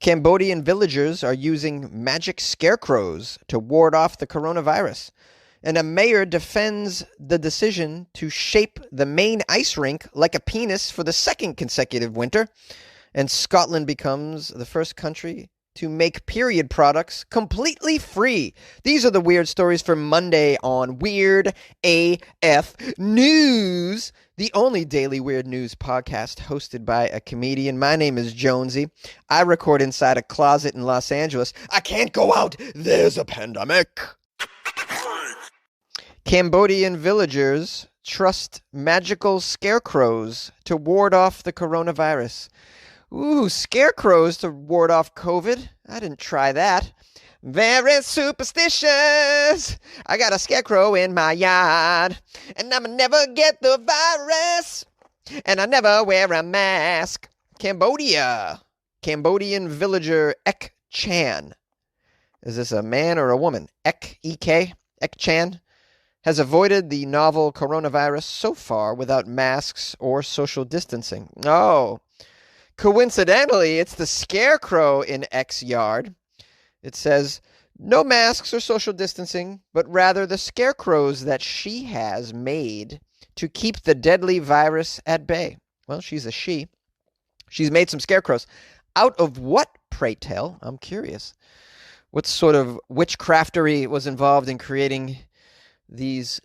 Cambodian villagers are using magic scarecrows to ward off the coronavirus. And a mayor defends the decision to shape the main ice rink like a penis for the second consecutive winter. And Scotland becomes the first country to make period products completely free. These are the weird stories for Monday on Weird AF News, the only daily weird news podcast hosted by a comedian. My name is Jonesy. I record inside a closet in Los Angeles. I can't go out. There's a pandemic. Cambodian villagers trust magical scarecrows to ward off the coronavirus. Ooh, scarecrows to ward off COVID. I didn't try that. Very superstitious. I got a scarecrow in my yard, and I'ma never get the virus, and I never wear a mask. Cambodia. Cambodian villager Ek Chan. Is this a man or a woman? Ek, E-K, Ek Chan has avoided the novel coronavirus so far without masks or social distancing. Oh, coincidentally, it's the scarecrow in Ek's yard. It says, no masks or social distancing, but rather the scarecrows that she has made to keep the deadly virus at bay. Well, she's a she. She's made some scarecrows. Out of what, pray tell? I'm curious. What sort of witchcraftery was involved in creating these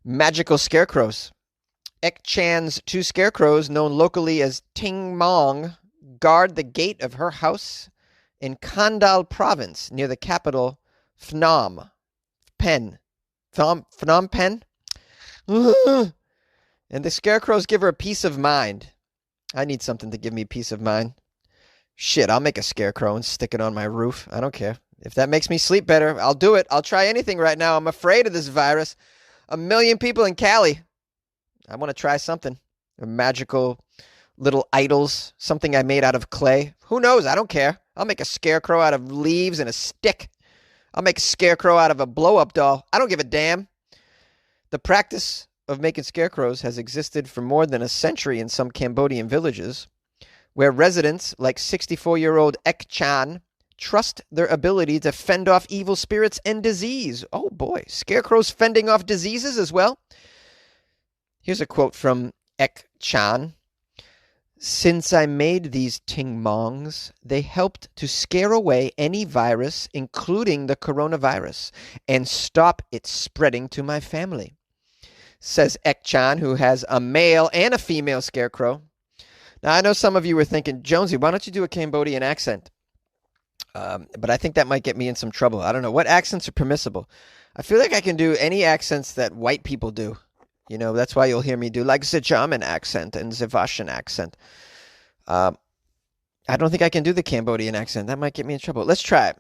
magical scarecrows? Ek Chan's two scarecrows, known locally as Ting Mong, guard the gate of her house in Kandal province near the capital Phnom Penh. Phnom Penh? And the scarecrows give her peace of mind. I need something to give me peace of mind. Shit, I'll make a scarecrow and stick it on my roof. I don't care. If that makes me sleep better, I'll do it. I'll try anything right now. I'm afraid of this virus. 1 million people in Cali. I want to try something. Magical little idols. Something I made out of clay. Who knows? I don't care. I'll make a scarecrow out of leaves and a stick. I'll make a scarecrow out of a blow-up doll. I don't give a damn. The practice of making scarecrows has existed for more than a century in some Cambodian villages, where residents like 64-year-old Ek Chan trust their ability to fend off evil spirits and disease. Oh boy, scarecrows fending off diseases as well. Here's a quote from Ek Chan. Since I made these Ting Mongs, they helped to scare away any virus, including the coronavirus, and stop it spreading to my family, says Ek Chan, who has a male and a female scarecrow. Now, I know some of you were thinking, Jonesy, why don't you do a Cambodian accent? But I think that might get me in some trouble. I don't know. What accents are permissible? I feel like I can do any accents that white people do. You know, that's why you'll hear me do like the German accent and the Russian accent. I don't think I can do the Cambodian accent. That might get me in trouble. Let's try it.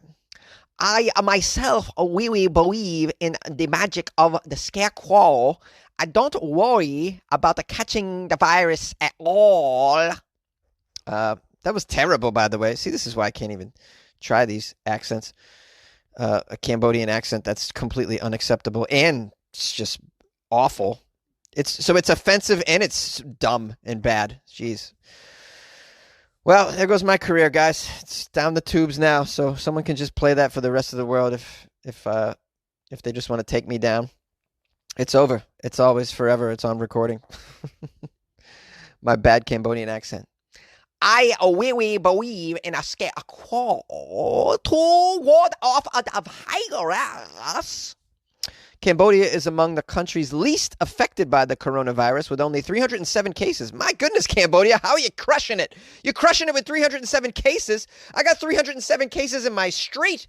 I myself really believe in the magic of the scarecrow. I don't worry about catching the virus at all. That was terrible, by the way. See, this is why I can't even try these accents. A Cambodian accent, that's completely unacceptable, and it's just awful. It's offensive and it's dumb and bad. Jeez. Well, there goes my career, guys. It's down the tubes now, so someone can just play that for the rest of the world if they just want to take me down. It's over. It's always forever. It's on recording. My bad Cambodian accent. I really believe in a scarecrow to ward off a virus. Cambodia is among the countries least affected by the coronavirus with only 307 cases. My goodness, Cambodia, how are you crushing it? You're crushing it with 307 cases. I got 307 cases in my street.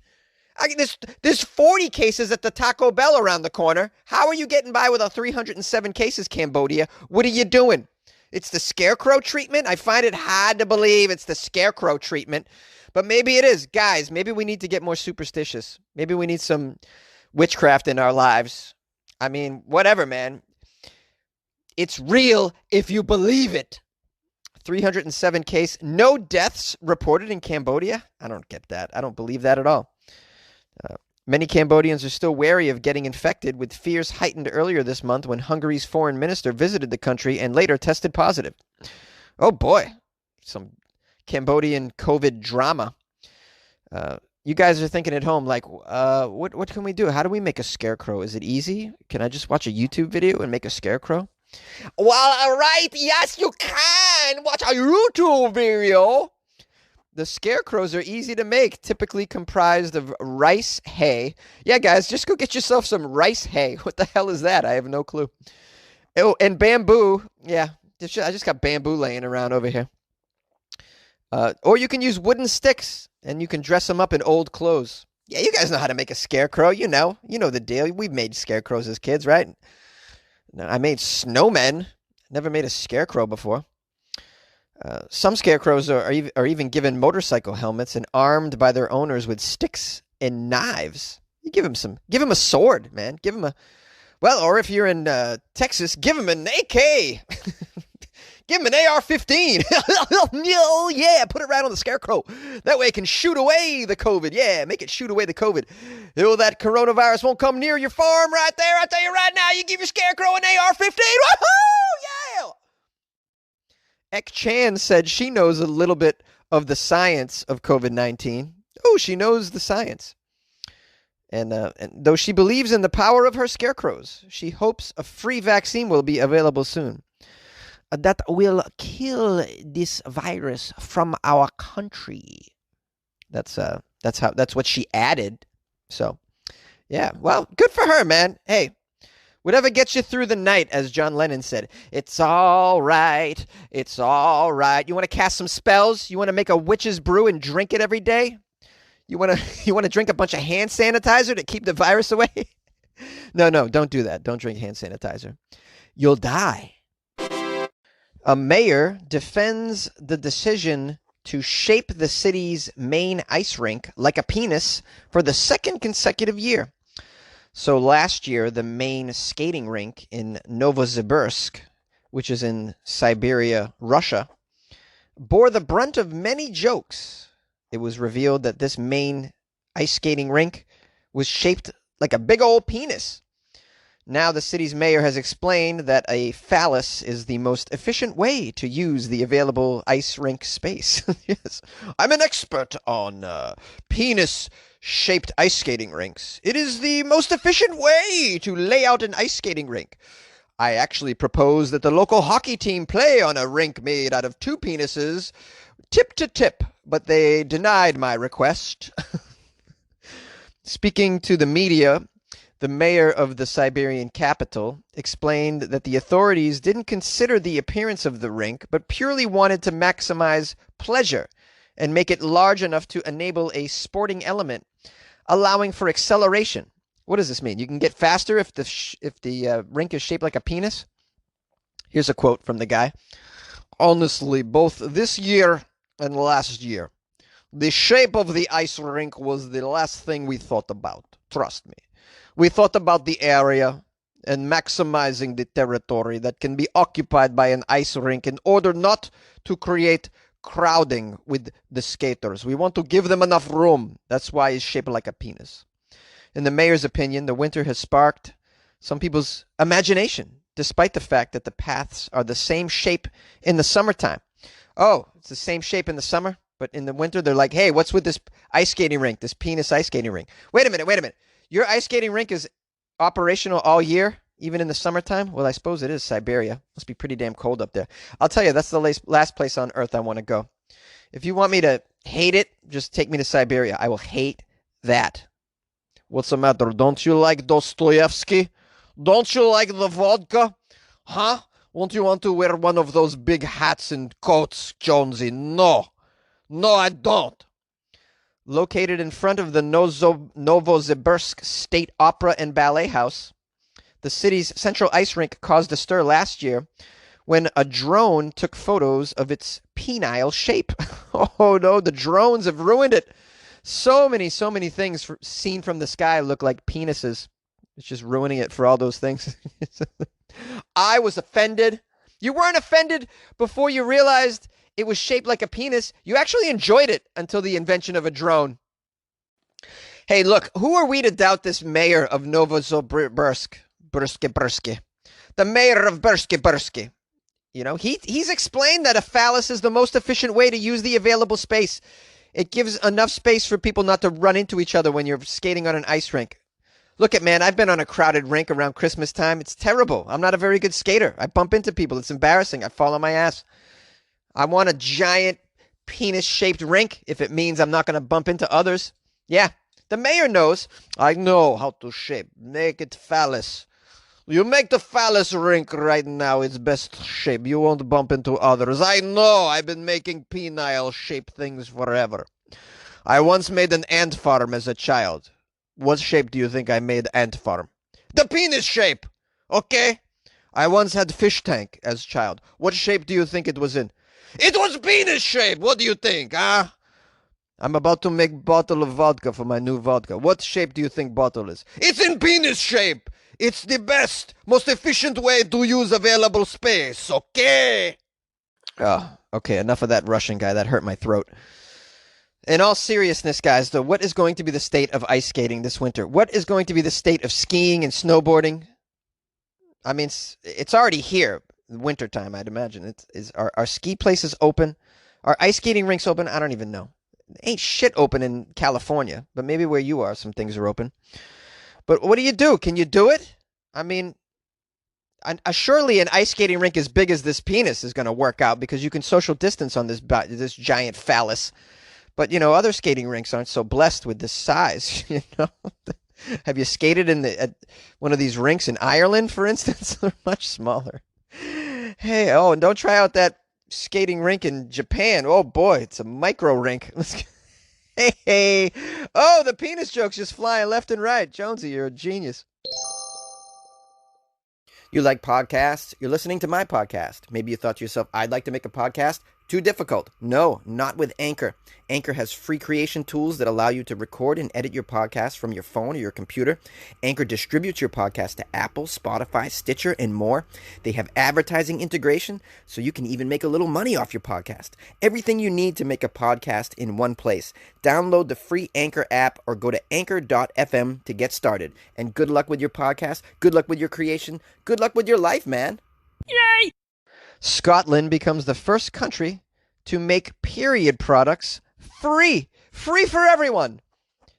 There's 40 cases at the Taco Bell around the corner. How are you getting by with 307 cases, Cambodia? What are you doing? It's the scarecrow treatment? I find it hard to believe it's the scarecrow treatment. But maybe it is. Guys, maybe we need to get more superstitious. Maybe we need some witchcraft in our lives. I mean, whatever, man. It's real if you believe it. 307 case, no deaths reported in Cambodia. I don't get that. I don't believe that at all. Many Cambodians are still wary of getting infected, with fears heightened earlier this month when Hungary's foreign minister visited the country and later tested positive. Oh boy, some Cambodian COVID drama. You guys are thinking at home, like, what can we do? How do we make a scarecrow? Is it easy? Can I just watch a YouTube video and make a scarecrow? Well, all right, yes, you can watch a YouTube video. The scarecrows are easy to make, typically comprised of rice hay. Yeah, guys, just go get yourself some rice hay. What the hell is that? I have no clue. Oh, and bamboo. Yeah, I just got bamboo laying around over here. Or you can use wooden sticks, and you can dress them up in old clothes. Yeah, you guys know how to make a scarecrow. You know the deal. We've made scarecrows as kids, right? No, I made snowmen. Never made a scarecrow before. Some scarecrows are even given motorcycle helmets and armed by their owners with sticks and knives. You give them a sword, man. Well, or if you're in Texas, give them an AK. Give him an AR-15. Oh, yeah, put it right on the scarecrow. That way it can shoot away the COVID. Yeah, make it shoot away the COVID. Oh, that coronavirus won't come near your farm right there. I tell you right now, you give your scarecrow an AR-15. Woohoo! Yeah! Ek Chan said she knows a little bit of the science of COVID-19. Oh, she knows the science. And though she believes in the power of her scarecrows, she hopes a free vaccine will be available soon. That will kill this virus from our country. That's what she added. So, yeah, well, good for her, man. Hey, whatever gets you through the night, as John Lennon said. It's all right. It's all right. You want to cast some spells? You want to make a witch's brew and drink it every day? You want to drink a bunch of hand sanitizer to keep the virus away? No, don't do that. Don't drink hand sanitizer. You'll die. A mayor defends the decision to shape the city's main ice rink like a penis for the second consecutive year. So last year, the main skating rink in Novosibirsk, which is in Siberia, Russia, bore the brunt of many jokes. It was revealed that this main ice skating rink was shaped like a big old penis. Now the city's mayor has explained that a phallus is the most efficient way to use the available ice rink space. Yes, I'm an expert on penis-shaped ice skating rinks. It is the most efficient way to lay out an ice skating rink. I actually propose that the local hockey team play on a rink made out of two penises, tip to tip, but they denied my request. Speaking to the media, the mayor of the Siberian capital explained that the authorities didn't consider the appearance of the rink, but purely wanted to maximize pleasure and make it large enough to enable a sporting element, allowing for acceleration. What does this mean? You can get faster if the rink is shaped like a penis? Here's a quote from the guy. Honestly, both this year and last year, the shape of the ice rink was the last thing we thought about. Trust me. We thought about the area and maximizing the territory that can be occupied by an ice rink in order not to create crowding with the skaters. We want to give them enough room. That's why it's shaped like a penis. In the mayor's opinion, the winter has sparked some people's imagination, despite the fact that the paths are the same shape in the summertime. Oh, it's the same shape in the summer, but in the winter they're like, hey, what's with this ice skating rink, this penis ice skating rink? Wait a minute. Your ice skating rink is operational all year, even in the summertime? Well, I suppose it is Siberia. Must be pretty damn cold up there. I'll tell you, that's the last place on earth I want to go. If you want me to hate it, just take me to Siberia. I will hate that. What's the matter? Don't you like Dostoevsky? Don't you like the vodka? Huh? Won't you want to wear one of those big hats and coats, Jonesy? No, I don't. Located in front of the Novosibirsk State Opera and Ballet House, the city's central ice rink caused a stir last year when a drone took photos of its penile shape. Oh no, the drones have ruined it. So many things seen from the sky look like penises. It's just ruining it for all those things. I was offended. You weren't offended before you realized it was shaped like a penis. You actually enjoyed it until the invention of a drone. Hey, look, who are we to doubt this mayor of Novosibirsk? The mayor of Birsky. You know, he's explained that a phallus is the most efficient way to use the available space. It gives enough space for people not to run into each other when you're skating on an ice rink. Look at, man, I've been on a crowded rink around Christmas time. It's terrible. I'm not a very good skater. I bump into people. It's embarrassing. I fall on my ass. I want a giant penis-shaped rink if it means I'm not going to bump into others. Yeah, the mayor knows. I know how to shape. Make it phallus. You make the phallus rink right now its best shape. You won't bump into others. I know. I've been making penile-shaped things forever. I once made an ant farm as a child. What shape do you think I made ant farm? The penis shape! Okay? I once had fish tank as a child. What shape do you think it was in? It was penis shape! What do you think, huh? I'm about to make bottle of vodka for my new vodka. What shape do you think bottle is? It's in penis shape! It's the best, most efficient way to use available space, okay? Oh, okay, enough of that Russian guy. That hurt my throat. In all seriousness, guys, though, what is going to be the state of ice skating this winter? What is going to be the state of skiing and snowboarding? I mean, it's already here, wintertime, I'd imagine. Are ski places open? Are ice skating rinks open? I don't even know. Ain't shit open in California, but maybe where you are, some things are open. But what do? Can you do it? I mean, surely an ice skating rink as big as this penis is going to work out because you can social distance on this giant phallus. But, other skating rinks aren't so blessed with this size, Have you skated at one of these rinks in Ireland, for instance? They're much smaller. Hey, and don't try out that skating rink in Japan. Oh, boy, it's a micro rink. Hey. Oh, the penis joke's just flying left and right. Jonesy, you're a genius. You like podcasts? You're listening to my podcast. Maybe you thought to yourself, I'd like to make a podcast. Too difficult. No, not with Anchor. Anchor has free creation tools that allow you to record and edit your podcast from your phone or your computer. Anchor distributes your podcast to Apple, Spotify, Stitcher, and more. They have advertising integration, so you can even make a little money off your podcast. Everything you need to make a podcast in one place. Download the free Anchor app or go to anchor.fm to get started. And good luck with your podcast. Good luck with your creation. Good luck with your life, man. Yay! Scotland becomes the first country to make period products free. Free for everyone.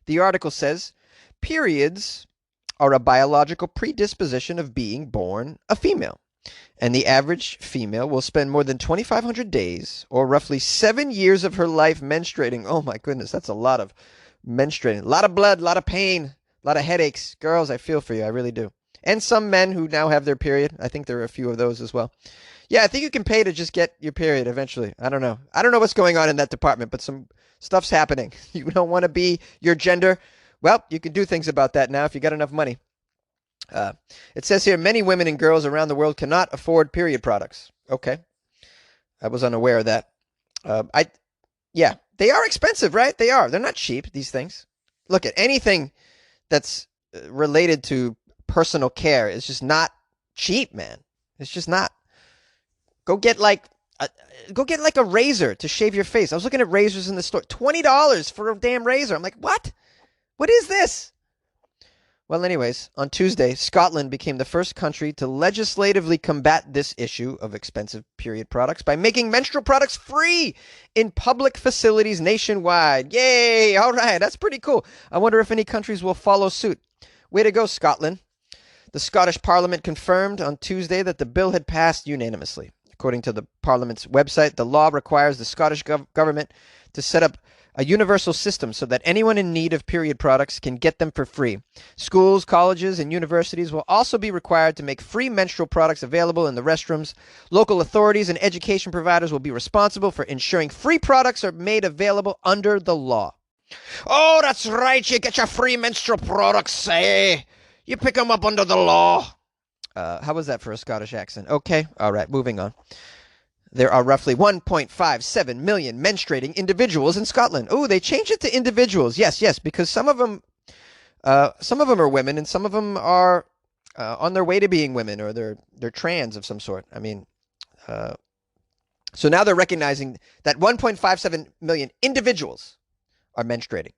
The article says, periods are a biological predisposition of being born a female. And the average female will spend more than 2,500 days, or roughly 7 years of her life menstruating. Oh my goodness, that's a lot of menstruating. A lot of blood, a lot of pain, a lot of headaches. Girls, I feel for you, I really do. And some men who now have their period. I think there are a few of those as well. Yeah, I think you can pay to just get your period eventually. I don't know. I don't know what's going on in that department, but some stuff's happening. You don't want to be your gender? Well, you can do things about that now if you got enough money. It says here, many women and girls around the world cannot afford period products. Okay. I was unaware of that. Yeah, they are expensive, right? They are. They're not cheap, these things. Look, at anything that's related to personal care is just not cheap, man. It's just not. Go get like a razor to shave your face. I was looking at razors in the store. $20 for a damn razor. I'm like, what? What is this? Well, anyways, on Tuesday, Scotland became the first country to legislatively combat this issue of expensive period products by making menstrual products free in public facilities nationwide. Yay! All right, that's pretty cool. I wonder if any countries will follow suit. Way to go, Scotland. The Scottish Parliament confirmed on Tuesday that the bill had passed unanimously. According to the Parliament's website, the law requires the Scottish government to set up a universal system so that anyone in need of period products can get them for free. Schools, colleges, and universities will also be required to make free menstrual products available in the restrooms. Local authorities and education providers will be responsible for ensuring free products are made available under the law. Oh, that's right. You get your free menstrual products, eh? You pick them up under the law. How was that for a Scottish accent? Okay. All right. Moving on. There are roughly 1.57 million menstruating individuals in Scotland. Oh, they changed it to individuals. Yes, because some of them are women, and some of them are on their way to being women, or they're trans of some sort. I mean, so now they're recognizing that 1.57 million individuals are menstruating.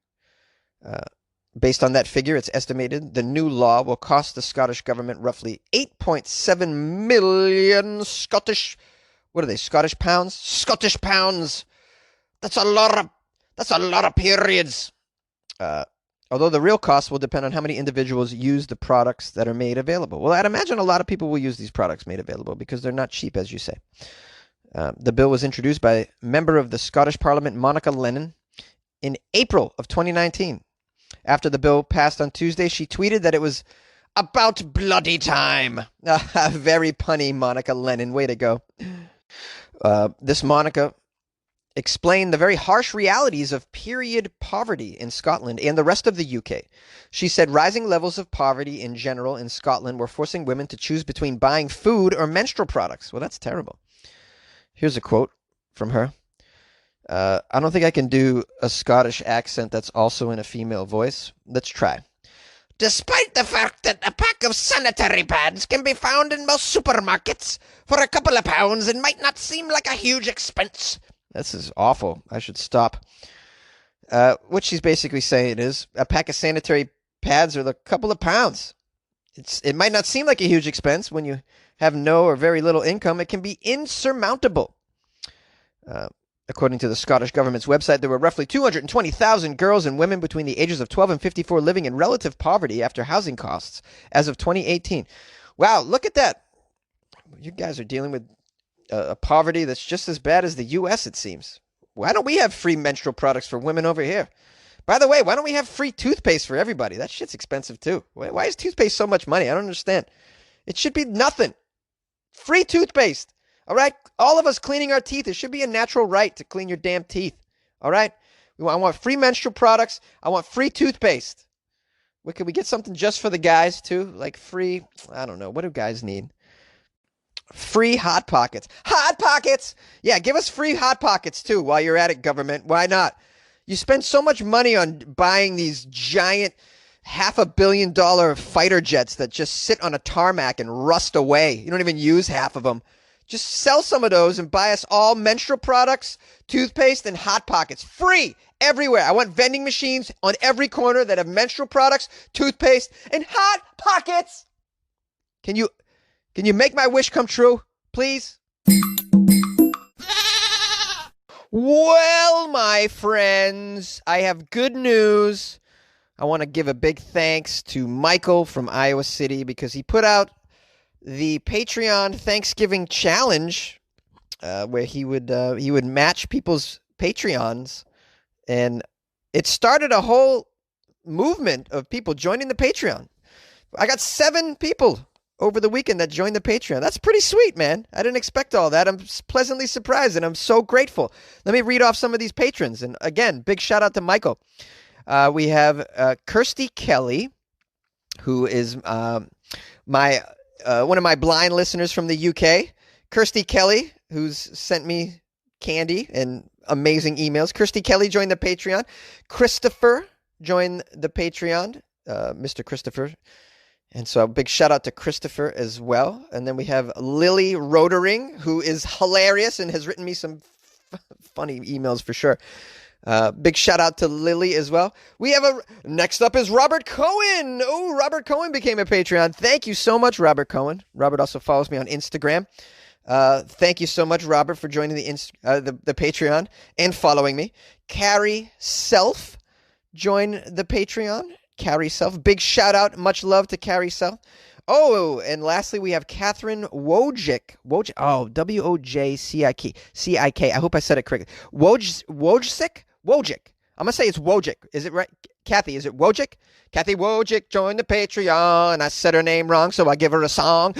Based on that figure, it's estimated the new law will cost the Scottish government roughly 8.7 million Scottish. What are they? Scottish pounds? Scottish pounds. That's a lot of That's a lot of periods. Uh, Although the real cost will depend on how many individuals use the products that are made available. Well, I'd imagine a lot of people will use these products made available because they're not cheap, as you say. The bill was introduced by member of the Scottish Parliament, Monica Lennon, in April of 2019. After the bill passed on Tuesday, she tweeted that it was about bloody time. Very punny, Monica Lennon. Way to go. This Monica explained the very harsh realities of period poverty in Scotland and the rest of the UK. She said rising levels of poverty in general in Scotland were forcing women to choose between buying food or menstrual products. Well, that's terrible. Here's a quote from her. I don't think I can do a Scottish accent that's also in a female voice. Let's try. Despite the fact that a pack of sanitary pads can be found in most supermarkets for a couple of pounds, it might not seem like a huge expense. This is awful. I should stop. What she's basically saying is a pack of sanitary pads are a couple of pounds. It might not seem like a huge expense when you have no or very little income. It can be insurmountable. According to the Scottish government's website, there were roughly 220,000 girls and women between the ages of 12 and 54 living in relative poverty after housing costs as of 2018. Wow, look at that. You guys are dealing with a poverty that's just as bad as the U.S., it seems. Why don't we have free menstrual products for women over here? By the way, why don't we have free toothpaste for everybody? That shit's expensive, too. Why is toothpaste so much money? I don't understand. It should be nothing. Free toothpaste. All right? All of us cleaning our teeth. It should be a natural right to clean your damn teeth. All right? I want free menstrual products. I want free toothpaste. Could we get something just for the guys, too? Like free, I don't know. What do guys need? Free Hot Pockets. Hot Pockets! Yeah, give us free Hot Pockets, too, while you're at it, government. Why not? You spend so much money on buying these giant $500 million fighter jets that just sit on a tarmac and rust away. You don't even use half of them. Just sell some of those and buy us all menstrual products, toothpaste, and Hot Pockets. Free! Everywhere. I want vending machines on every corner that have menstrual products, toothpaste, and Hot Pockets! Can you make my wish come true, please? Well, my friends, I have good news. I want to give a big thanks to Michael from Iowa City because he put out the Patreon Thanksgiving Challenge where he would match people's Patreons, and it started a whole movement of people joining the Patreon. I got 7 people over the weekend that joined the Patreon. That's pretty sweet, man. I didn't expect all that. I'm pleasantly surprised, and I'm so grateful. Let me read off some of these patrons. And again, big shout out to Michael. We have Kirsty Kelly, who is one of my blind listeners from the UK. Kirsty Kelly, who's sent me candy and amazing emails. Kirsty Kelly joined the Patreon. Christopher joined the Patreon. Mr. Christopher. And so a big shout out to Christopher as well. And then we have Lily Rodering, who is hilarious and has written me some funny emails for sure. Big shout out to Lily as well. We have next up is Robert Cohen. Oh, Robert Cohen became a Patreon. Thank you so much, Robert Cohen. Robert also follows me on Instagram. Thank you so much, Robert, for joining the Patreon and following me. Carrie Self joined the Patreon. Carrie Self. Big shout out. Much love to Carrie Self. Oh, and lastly, we have Catherine Wojcik. Oh, W-O-J-C-I-K. C-I-K. I hope I said it correctly. Wojcik? Wojcik. I'm going to say it's Wojcik. Is it right? Kathy, is it Wojcik? Kathy Wojcik joined the Patreon. I said her name wrong, so I give her a song.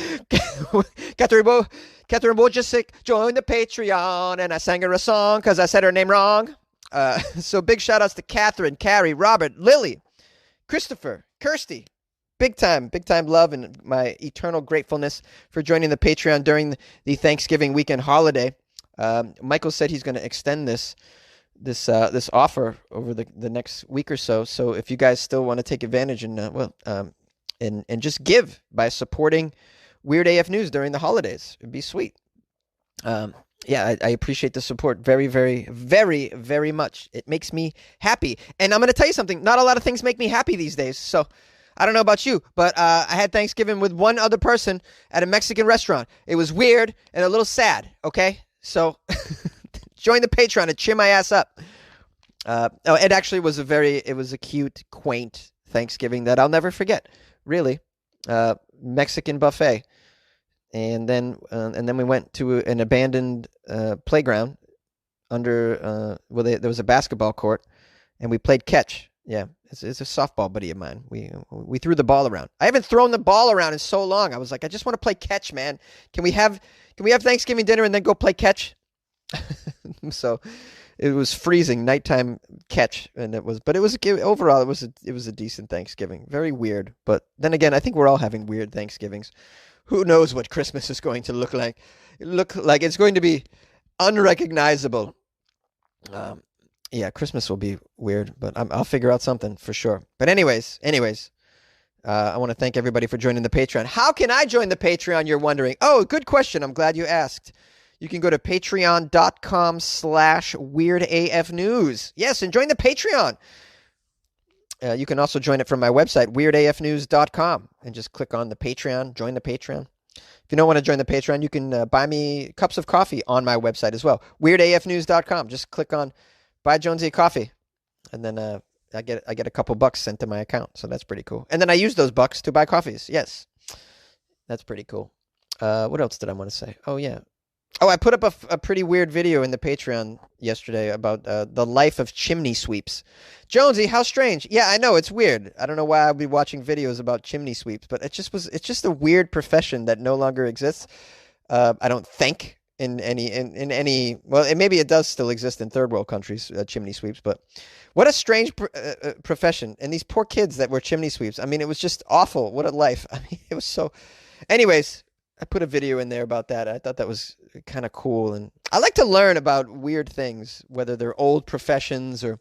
Catherine Wojcik joined the Patreon, and I sang her a song because I said her name wrong. So big shout outs to Catherine, Carrie, Robert, Lily, Christopher, Kirsty. Big time love and my eternal gratefulness for joining the Patreon during the Thanksgiving weekend holiday. Michael said he's going to extend this offer over the next week or so. So if you guys still want to take advantage and just give by supporting Weird AF News during the holidays, it'd be sweet. Yeah, I appreciate the support very, very, very, very much. It makes me happy. And I'm going to tell you something. Not a lot of things make me happy these days. So I don't know about you, but I had Thanksgiving with one other person at a Mexican restaurant. It was weird and a little sad, okay? So join the Patreon and cheer my ass up. It actually was it was a cute, quaint Thanksgiving that I'll never forget. Really, Mexican buffet, and then we went to an abandoned playground under there was a basketball court, and we played catch. Yeah, it's a softball buddy of mine. We threw the ball around. I haven't thrown the ball around in so long. I was like, I just want to play catch, man. Can we have Thanksgiving dinner and then go play catch? So it was freezing nighttime catch, and overall it was a decent Thanksgiving. Very weird, but then again, I think we're all having weird Thanksgivings. Who knows what Christmas is going to look like? It's going to be unrecognizable. Yeah, Christmas will be weird, but I'll figure out something for sure. But anyways, I want to thank everybody for joining the Patreon. How can I join the Patreon, you're wondering? Oh, good question. I'm glad you asked. You can go to patreon.com/weirdafnews. Yes, and join the Patreon. You can also join it from my website, weirdafnews.com, and just click on the Patreon, join the Patreon. If you don't want to join the Patreon, you can buy me cups of coffee on my website as well, weirdafnews.com. Just click on Buy Jonesy a coffee, and then I get a couple bucks sent to my account, so that's pretty cool. And then I use those bucks to buy coffees. Yes, that's pretty cool. What else did I want to say? Oh, yeah. Oh, I put up a pretty weird video in the Patreon yesterday about the life of chimney sweeps. Jonesy, how strange. Yeah, I know, it's weird. I don't know why I'll be watching videos about chimney sweeps, but it's just a weird profession that no longer exists. I don't think in any, well, maybe it does still exist in third world countries, chimney sweeps, but what a strange profession. And these poor kids that were chimney sweeps. I mean, it was just awful. What a life. I mean, it was so. Anyways, I put a video in there about that. I thought that was kind of cool. And I like to learn about weird things, whether they're old professions or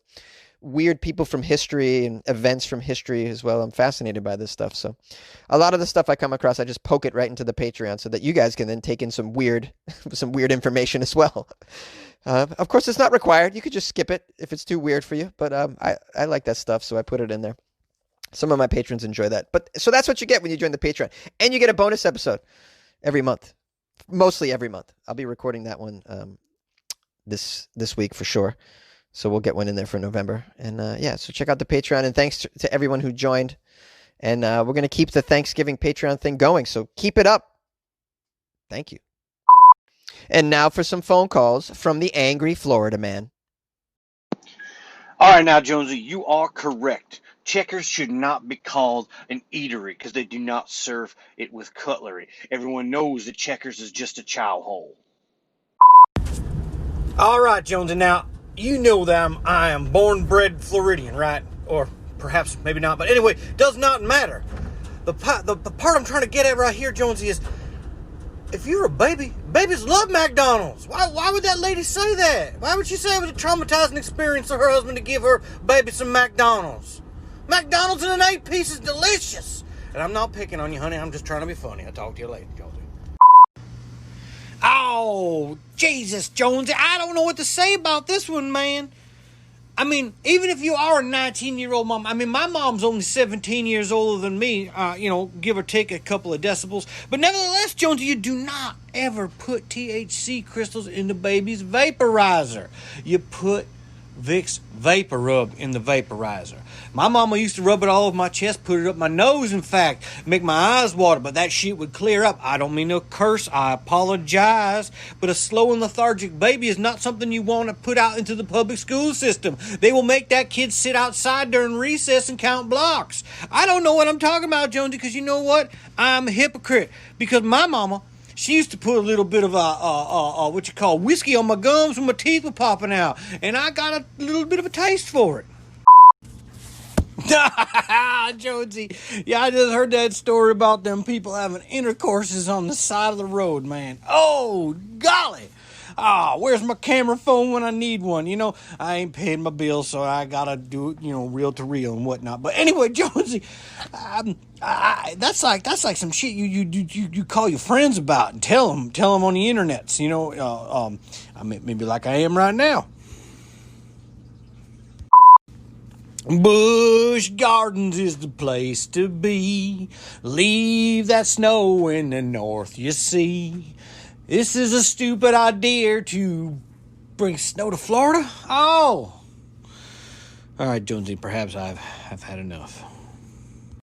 weird people from history and events from history as well. I'm fascinated by this stuff. So a lot of the stuff I come across, I just poke it right into the Patreon so that you guys can then take in some weird information as well. Of course, it's not required. You could just skip it if it's too weird for you. But I like that stuff, so I put it in there. Some of my patrons enjoy that. But so that's what you get when you join the Patreon. And you get a bonus episode every month. Mostly every month. I'll be recording that one this week for sure. So we'll get one in there for November. And yeah, so check out the Patreon. And thanks to everyone who joined. And we're going to keep the Thanksgiving Patreon thing going. So keep it up. Thank you. And now for some phone calls from the angry Florida man. All right, now, Jonesy, you are correct. Checkers should not be called an eatery because they do not serve it with cutlery. Everyone knows that Checkers is just a chow hole. All right, Jonesy, now, you know that I am born bred Floridian, right? Or perhaps maybe not, but anyway, does not matter. The part I'm trying to get at right here, Jonesy, is if you're a baby, babies love McDonald's. Why would that lady say that? Why would she say it was a traumatizing experience for her husband to give her baby some McDonald's? McDonald's in an 8-piece is delicious. And I'm not picking on you, honey. I'm just trying to be funny. I'll talk to you later, Jonesy. Oh, Jesus, Jonesy. I don't know what to say about this one, man. I mean, even if you are a 19-year-old mom, I mean, my mom's only 17 years older than me, give or take a couple of decibels. But nevertheless, Jonesy, you do not ever put THC crystals in the baby's vaporizer. You put Vicks Vapor Rub in the vaporizer. My mama used to rub it all over my chest, put it up my nose, in fact, make my eyes water, but that shit would clear up. I don't mean to curse, I apologize, but a slow and lethargic baby is not something you want to put out into the public school system. They will make that kid sit outside during recess and count blocks. I don't know what I'm talking about, Jonesy, because you know what? I'm a hypocrite, because my mama, she used to put a little bit of whiskey on my gums when my teeth were popping out, and I got a little bit of a taste for it. Jonesy, yeah, I just heard that story about them people having intercourses on the side of the road, man. Oh, golly. Where's my camera phone when I need one? You know, I ain't paying my bills, so I gotta do it, reel to reel and whatnot. But anyway, Jonesy, that's like some shit you call your friends about and tell them on the internets. Maybe like I am right now. Busch Gardens is the place to be. Leave that snow in the north, you see. This is a stupid idea to bring snow to Florida. Oh, All right, Jonesy, perhaps I've had enough.